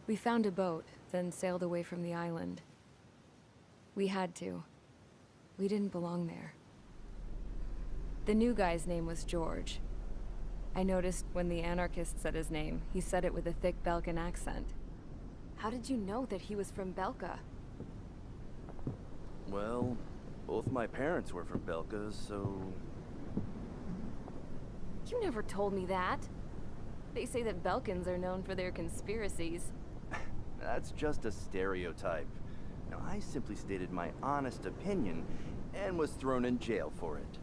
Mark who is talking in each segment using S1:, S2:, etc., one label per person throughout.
S1: We found a boat, then sailed away from the island. We had to. We didn't belong there. The new guy's name was George. I noticed when the anarchist said his name, he said it with a thick Belkan accent. How did you know that he was from Belka?
S2: Well, both my parents were from Belka, so...
S1: You never told me that. They say that Belkans are known for their conspiracies.
S2: That's just a stereotype. Now, I simply stated my honest opinion and was thrown in jail for it.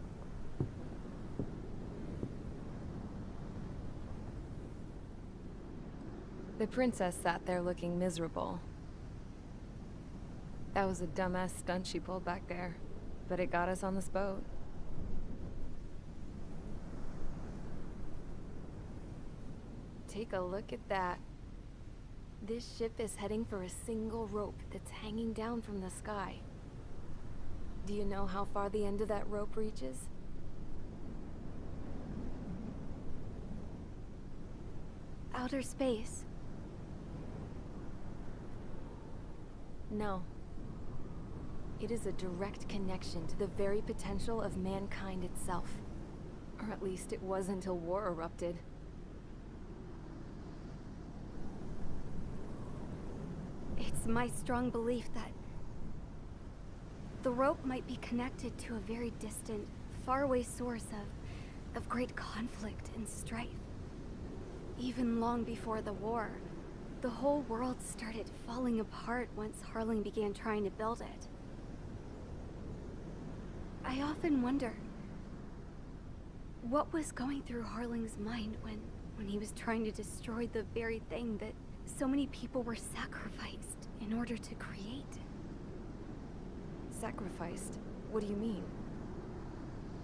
S1: The princess sat there looking miserable. That was a dumbass stunt she pulled back there, but it got us on this boat. Take a look at that. This ship is heading for a single rope that's hanging down from the sky. Do you know how far the end of that rope reaches?
S3: Outer space.
S1: No. It is a direct connection to the very potential of mankind itself. Or at least it was until war erupted.
S3: It's my strong belief that the rope might be connected to a very distant, faraway source of great conflict and strife. Even long before the war, the whole world started falling apart once Harling began trying to build it. I often wonder what was going through Harling's mind when he was trying to destroy the very thing that so many people were sacrificed in order to create.
S1: Sacrificed? What do you mean?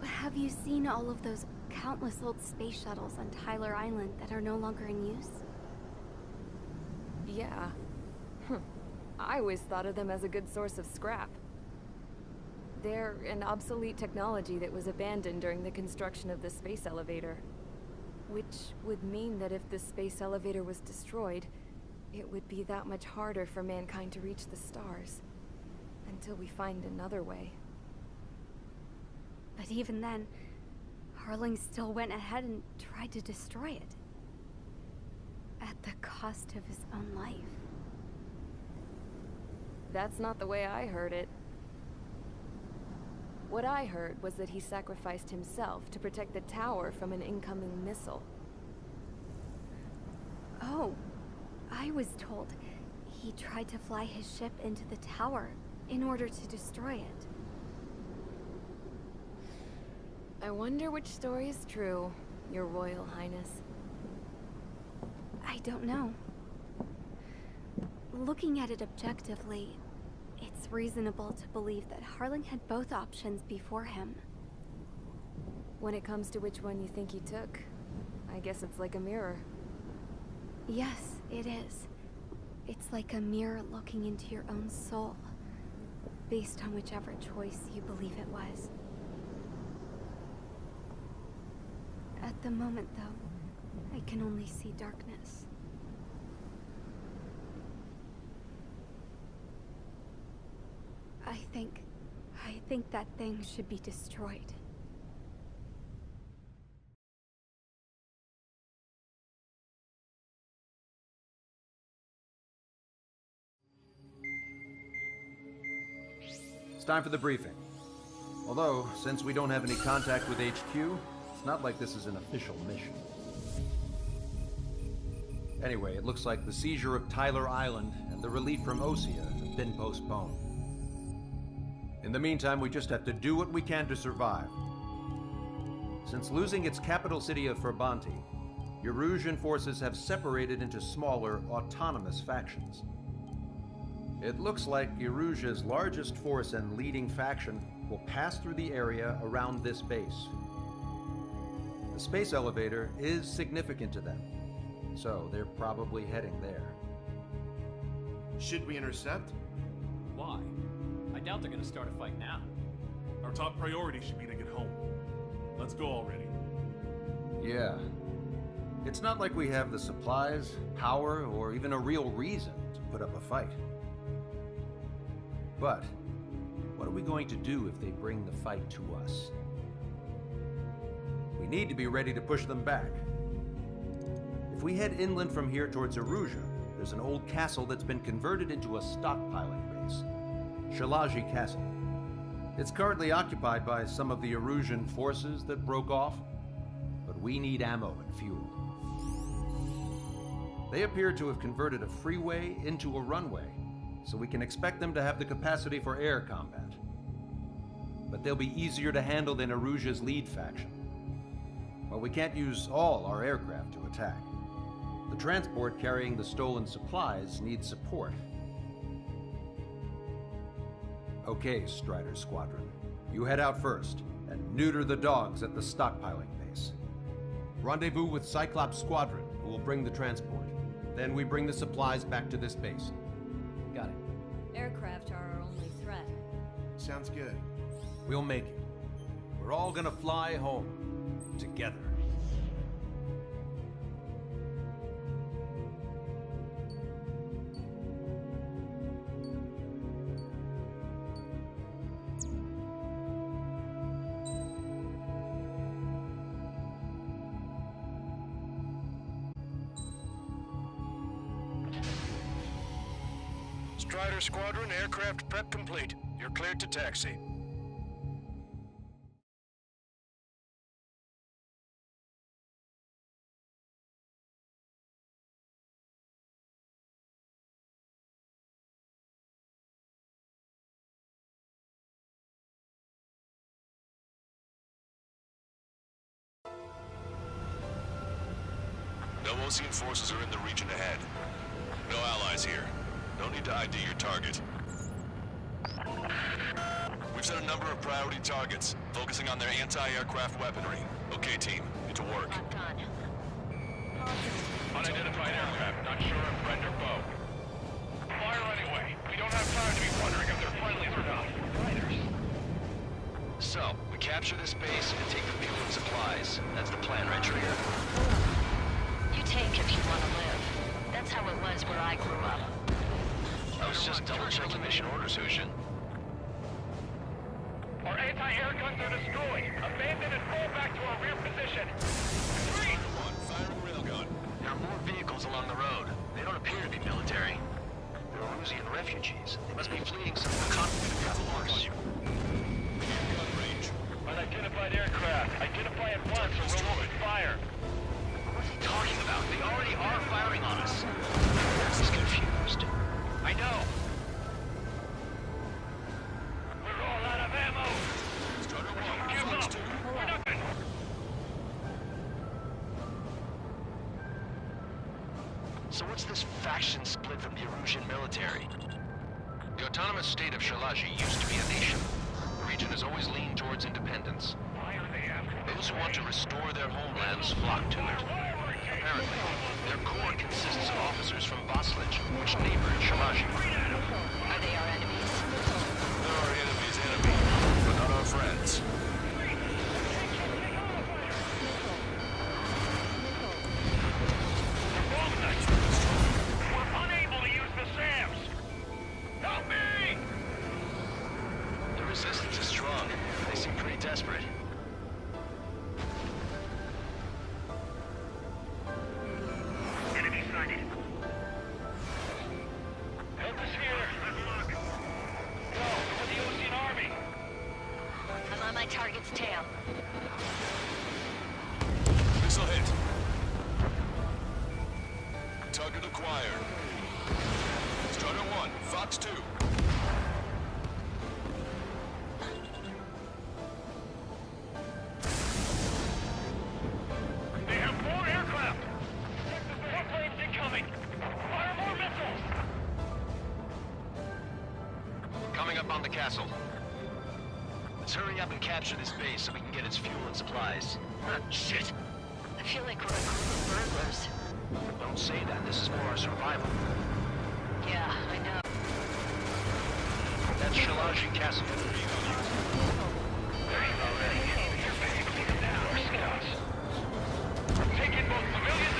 S3: Have you seen all of those countless old space shuttles on Tyler Island that are no longer in use?
S1: Yeah. I always thought of them as a good source of scrap. They're an obsolete technology that was abandoned during the construction of the space elevator. Which would mean that if the space elevator was destroyed, it would be that much harder for mankind to reach the stars. Until we find another way.
S3: But even then, Harling still went ahead and tried to destroy it. At the cost of his own life.
S1: That's not the way I heard it. What I heard was that he sacrificed himself to protect the tower from an incoming missile.
S3: Oh, I was told he tried to fly his ship into the tower in order to destroy it.
S1: I wonder which story is true, Your Royal Highness.
S3: I don't know. Looking at it objectively, it's reasonable to believe that Harling had both options before him.
S1: When it comes to which one you think he took, I guess it's like a mirror.
S3: Yes, it is. It's like a mirror looking into your own soul, based on whichever choice you believe it was. At the moment, though, I can only see darkness. I think that thing should be destroyed.
S4: It's time for the briefing. Although, since we don't have any contact with HQ, it's not like this is an official mission. Anyway, it looks like the seizure of Tyler Island and the relief from Osea have been postponed. In the meantime, we just have to do what we can to survive. Since losing its capital city of Ferbanti, Erusian forces have separated into smaller, autonomous factions. It looks like Erusia's largest force and leading faction will pass through the area around this base. The space elevator is significant to them, so they're probably heading there.
S5: Should we intercept?
S6: Why? I doubt they're gonna start a fight now.
S7: Our top priority should be to get home. Let's go already.
S4: Yeah. It's not like we have the supplies, power, or even a real reason to put up a fight. But what are we going to do if they bring the fight to us? We need to be ready to push them back. If we head inland from here towards Erusia, there's an old castle that's been converted into a stockpiling base. Shalaji Castle. It's currently occupied by some of the Erusian forces that broke off, but we need ammo and fuel. They appear to have converted a freeway into a runway, so we can expect them to have the capacity for air combat. But they'll be easier to handle than Erusia's lead faction. While we can't use all our aircraft to attack, the transport carrying the stolen supplies needs support. Okay, Strider Squadron. You head out first and neuter the dogs at the stockpiling base. Rendezvous with Cyclops Squadron, who will bring the transport. Then we bring the supplies back to this base.
S6: Got it.
S1: Aircraft are our only threat.
S5: Sounds good.
S4: We'll make it. We're all gonna fly home. Together.
S7: Strider Squadron, aircraft prep complete. You're cleared to taxi.
S8: No Osean forces are in the region ahead. No allies here. No need to ID your target. We've set a number of priority targets, focusing on their anti-aircraft weaponry. Okay, team, get to work.
S7: Unidentified aircraft, not sure if friend or foe. Fire anyway. We don't have time to be wondering if they're friendlies or not. Fighters.
S9: So, we capture this base and take the fuel and supplies. That's the plan, right, Trigger?
S10: You take if you want to live. That's how it was where I grew up.
S9: I was just double-checking mission orders, Hushin.
S7: Our anti-air guns are destroyed. Abandon and fall back to our rear position. Retreat!
S8: Firing railgun.
S9: There are more vehicles along the road. They don't appear to be military. They're Erusian refugees. They must be fleeing some conflict with the force.
S8: Gun range.
S7: Unidentified aircraft. Identify at once or we'll open fire.
S9: What's he talking about? They already are firing on us. He's confused.
S7: I know. We're all out of ammo.
S8: Strider
S7: Don't
S8: 1,
S7: give
S8: Fox
S7: up.
S8: 2.
S7: We're not gonna...
S9: So what's this faction split from the Erusian military? The autonomous state of Shalaji used to be a nation. The region has always leaned towards independence.
S7: Why are they after us?
S9: Those who want to restore their homelands flock to it. Apparently, their core consists of officers from Vaslij, which neighbored Shalaji.
S10: Are they our enemies?
S8: They're our enemy's enemy, but not our friends.
S7: We're unable to use the SAMs! Help me!
S9: The resistance is strong. They seem pretty desperate.
S7: Enemy sighted. Help us here. Go, for the Ocean Army.
S10: I'm on my target's tail.
S8: Missile hit. Target acquired. Strider 1, Fox 2.
S7: They have more aircraft. More planes incoming. Fire more missiles.
S9: Coming up on the castle. Let's hurry up and capture this base so we can get its fuel and supplies. Shit!
S10: I feel like we're a group of burglars.
S9: Don't say that. This is for our survival.
S10: Yeah, I know.
S9: That's Shalaji Castle.
S7: They're here already. You're basically now our scouts. Taking both civilians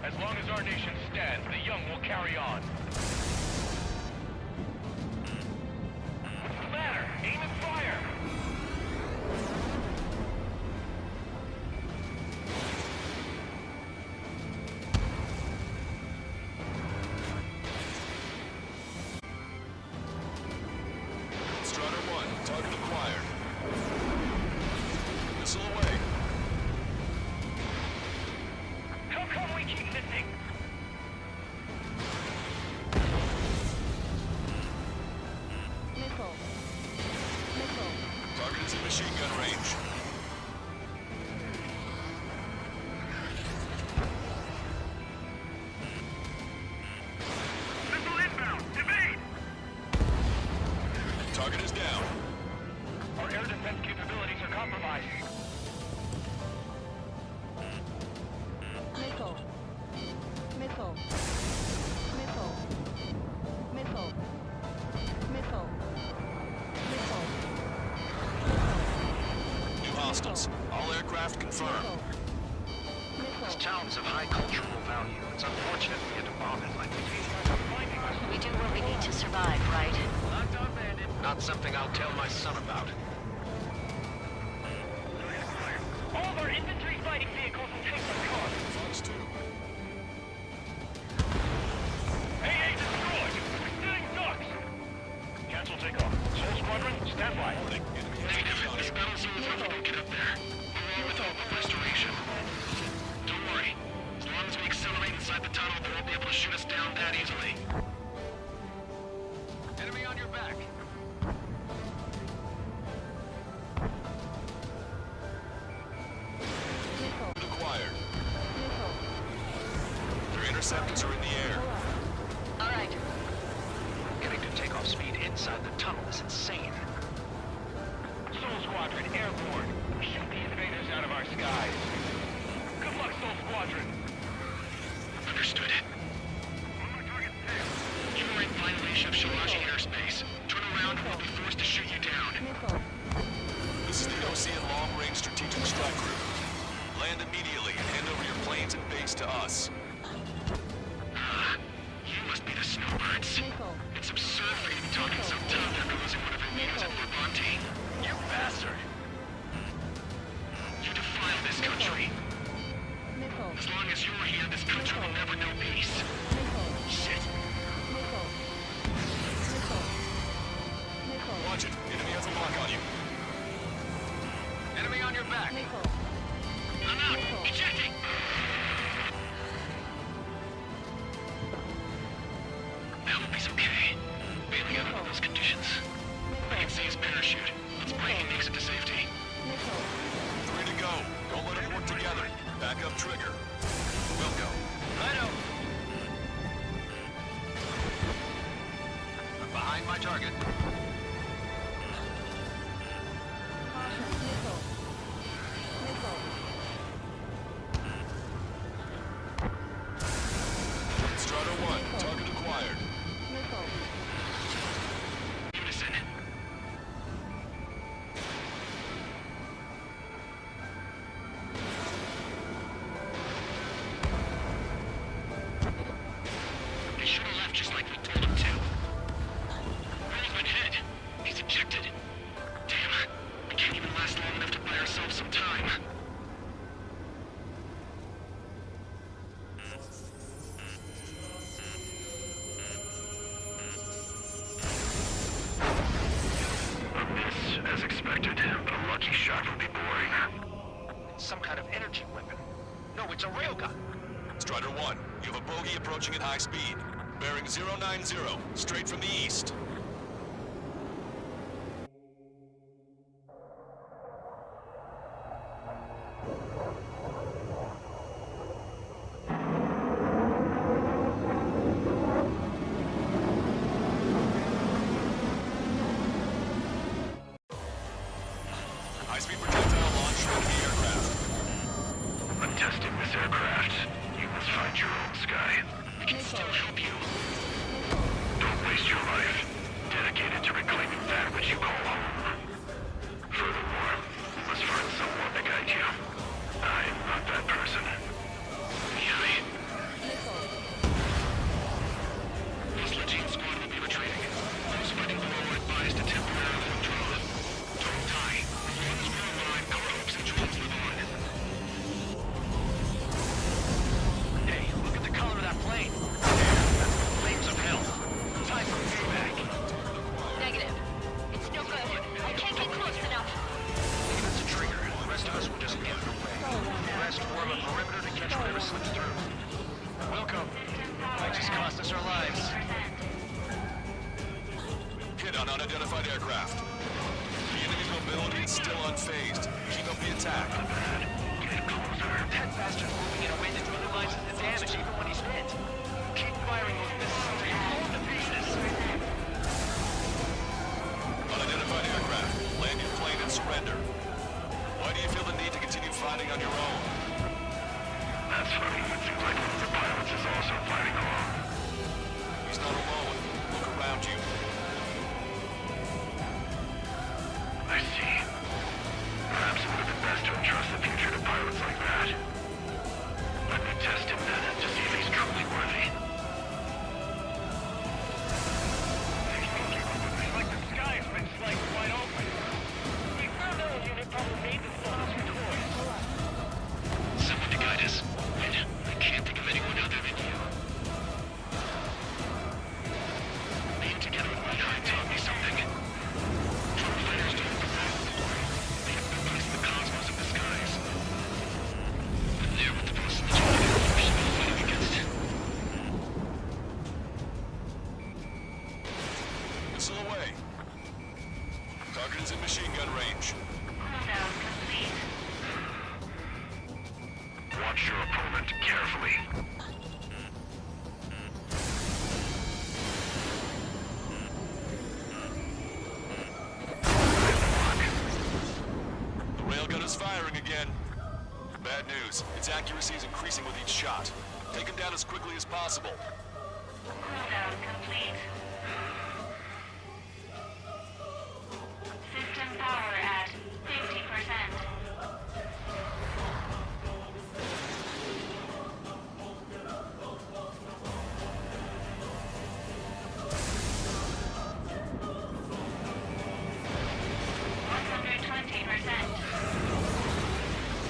S7: As long as our nation stands, the young will carry on. What's the matter? Aim and fire!
S8: Strider 1, target acquired. Missile away.
S7: How come we keep missing?
S1: Missile. Missile.
S8: Target is in machine gun range.
S7: Missile inbound! Evade!
S8: Target is down.
S7: Our air defense capabilities are compromised.
S1: Missile. Missile. Missile. Missile. Missile. Missile.
S8: New hostiles. All aircraft confirmed.
S9: This town is of high cultural value. It's unfortunate we had to bomb it like we did.
S10: We do what we need to survive, right?
S9: Not something I'll tell my son about.
S7: All of our infantry fighting vehicles and tanks are gone.
S8: Fox 2.
S7: AA destroyed! Sitting ducks! Cancel takeoff. Soul Squadron, stand by.
S9: Negative. This battle zone is never gonna get up there. Along with hope of restoration. Don't worry. As long as we accelerate inside the tunnel, they won't be able to shoot us down that easily. Enemy on your back.
S8: Acquired. Their interceptors are in the air.
S10: All right.
S9: Getting to takeoff speed inside the tunnel is insane.
S7: Soul Squadron, airborne. Shoot the invaders out of our skies. Good luck, Soul Squadron.
S9: Understood. You are in violation of Shalashi airspace. Turn around or we'll be forced to shoot you down.
S1: Missile.
S8: This is the Ocean Long Range Strategic Strike Group. Land immediately and hand over your planes and base to us.
S9: You must be the snowbirds.
S1: Missile.
S9: It's absurd for you to be talking so tough after losing one of your leaders at Levante. You bastard! You defile this country.
S1: Missile.
S9: As long as you're here, this country will never know peace.
S1: Missile.
S9: Shit.
S1: Missile. Missile. Missile.
S8: Watch it. Enemy has a lock on you.
S9: Enemy on your back.
S1: Missile.
S9: I'm out. Ejecting. I hope he's okay. Bailing out under those conditions. I can see his parachute. Let's pray he makes it to safety.
S1: Missile.
S8: 3 to go. Don't let them work together. Back up trigger. We'll go.
S9: Righto. I'm behind my target.
S1: Caution. Missile. Missile.
S8: Strider 1, target acquired.
S1: Missile.
S9: Unison. They should have left just like we told them to. Roll's been hit. He's ejected. Damn. We can't even last long enough to buy ourselves some time. This, as expected, but a lucky shot would be boring. Some kind of energy weapon. No, it's a railgun.
S8: Strider 1, you have a bogey approaching at high speed. Bearing 090, straight from the east. High-speed projectile launch from the aircraft.
S9: I'm testing this aircraft. You must find your own sky. We can still help you. Don't waste your life. Dedicated to reclaiming that which you call home. Furthermore, you must find someone to guide you. I'm not that person. Yui. Might just cost us our lives.
S8: Hit on unidentified aircraft. The enemy's mobility is still unfazed. Keep up the attack.
S9: Get closer. That bastard's moving in a way that minimizes the damage even when he's hit. Keep firing those missiles until you blow him to pieces.
S8: Unidentified aircraft. Land your plane and surrender. Why do you feel the need to continue fighting on your own?
S9: That's funny. It seems like one of the pilots is also fighting alone.
S8: He's not alone. Look around you.
S9: I see. Perhaps it would have been best to entrust the future to pilots like that. Let me test him then to see if he's truly worthy. It's like the sky's been sliced wide open. We found out a unit probably made this monster toy. Someone to guide us. I can't think of anyone other than you. Being together with my kind taught me something. True fighters don't have to run. They have to place the cosmos of the skies. And they're with the person that you need to force me fighting against.
S8: Missile away. Target is in machine gun range.
S9: Cooldown complete. Watch your opponent carefully.
S8: The railgun is firing again. Bad news. Its accuracy is increasing with each shot. Take him down as quickly as possible.
S9: Cooldown complete. System power at 50%.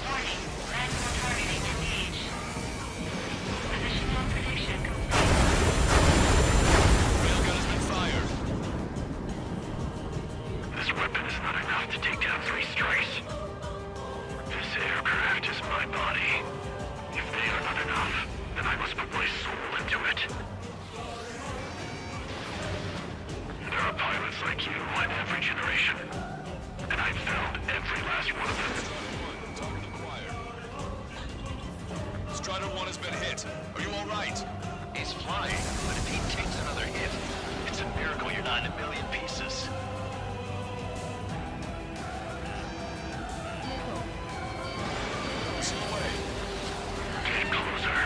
S9: Warning, manual targeting engaged. Positional prediction complete.
S8: Railgun has been fired.
S9: This weapon is not enough to take down 3 strays. This aircraft is my body. If they are not enough, then I must put my soul into it. There are pilots like you in every generation. And I've found every last one of them.
S8: Target acquired. Strider 1 has been hit. Are you all right?
S9: He's flying, but if he takes another hit, it's a miracle you're not in a million pieces.
S8: Missile away.
S9: Get closer.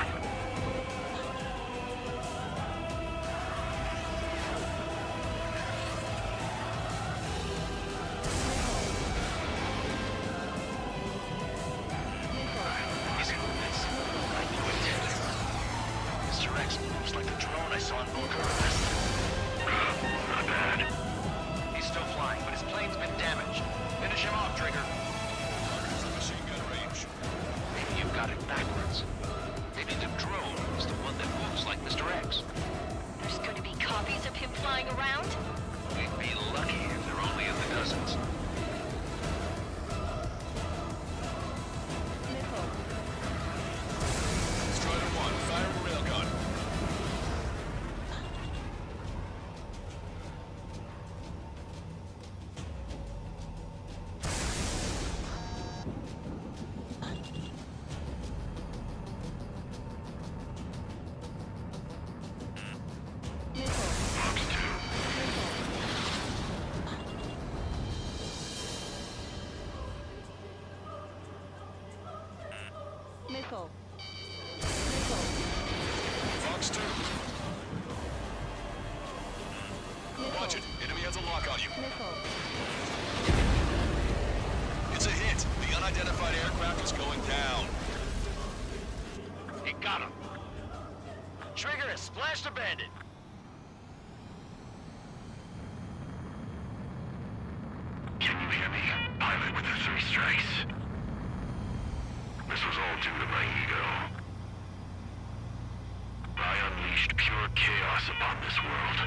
S9: He's in this. I knew it. Mr. X moves like the drone I saw in Volker. Not bad. He's still flying, but his plane's been damaged. Finish him off, Trigger.
S8: Target is in machine gun range.
S9: Maybe you've got it backwards. Maybe the drone is the one that moves like Mr. X.
S10: There's going to be copies of him flying around?
S9: We'd be lucky if they're only in the dozens.
S8: Strider 1, firing railgun.
S9: Fox 2.
S1: Missile.
S8: Fox 2. Watch it. Enemy has a lock on you. It's a hit. The unidentified aircraft is going down.
S9: He got him. Trigger has splashed a bandit. Can you hear me? Pilot with the 3 strikes. This was all due to my ego. I unleashed pure chaos upon this world,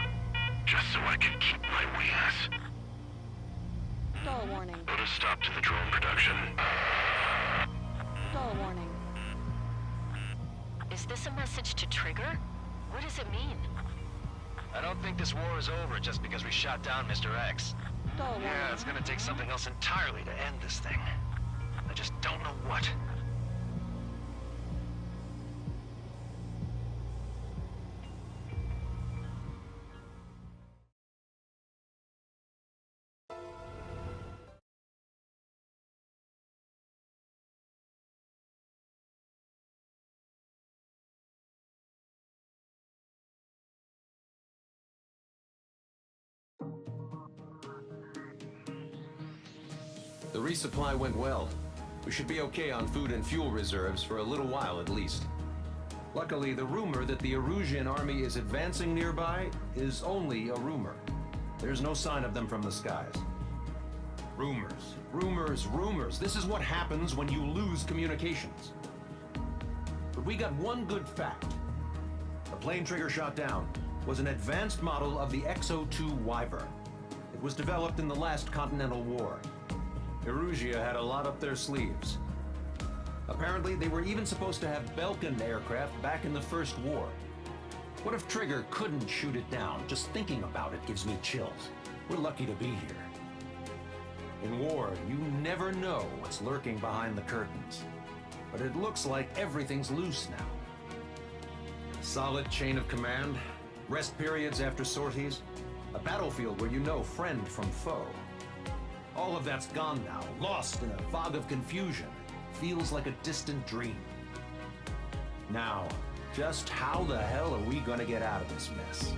S9: just so I could keep my wings.
S1: Stall warning.
S9: Put a stop to the drone production.
S1: Stall warning.
S10: Is this a message to Trigger? What does it mean?
S9: I don't think this war is over just because we shot down Mr. X. Yeah, it's gonna take something else entirely to end this thing. I just don't know what.
S4: The resupply went well. We should be okay on food and fuel reserves for a little while at least. Luckily, the rumor that the Erusian army is advancing nearby is only a rumor. There's no sign of them from the skies. Rumors, rumors, rumors. This is what happens when you lose communications. But we got one good fact. The plane Trigger shot down was an advanced model of the XO-2 Wyvern. It was developed in the last Continental War. Erusia had a lot up their sleeves. Apparently, they were even supposed to have Belkin aircraft back in the First War. What if Trigger couldn't shoot it down? Just thinking about it gives me chills. We're lucky to be here. In war, you never know what's lurking behind the curtains. But it looks like everything's loose now. Solid chain of command, rest periods after sorties, a battlefield where you know friend from foe. All of that's gone now, lost in a fog of confusion. Feels like a distant dream. Now, just how the hell are we gonna get out of this mess?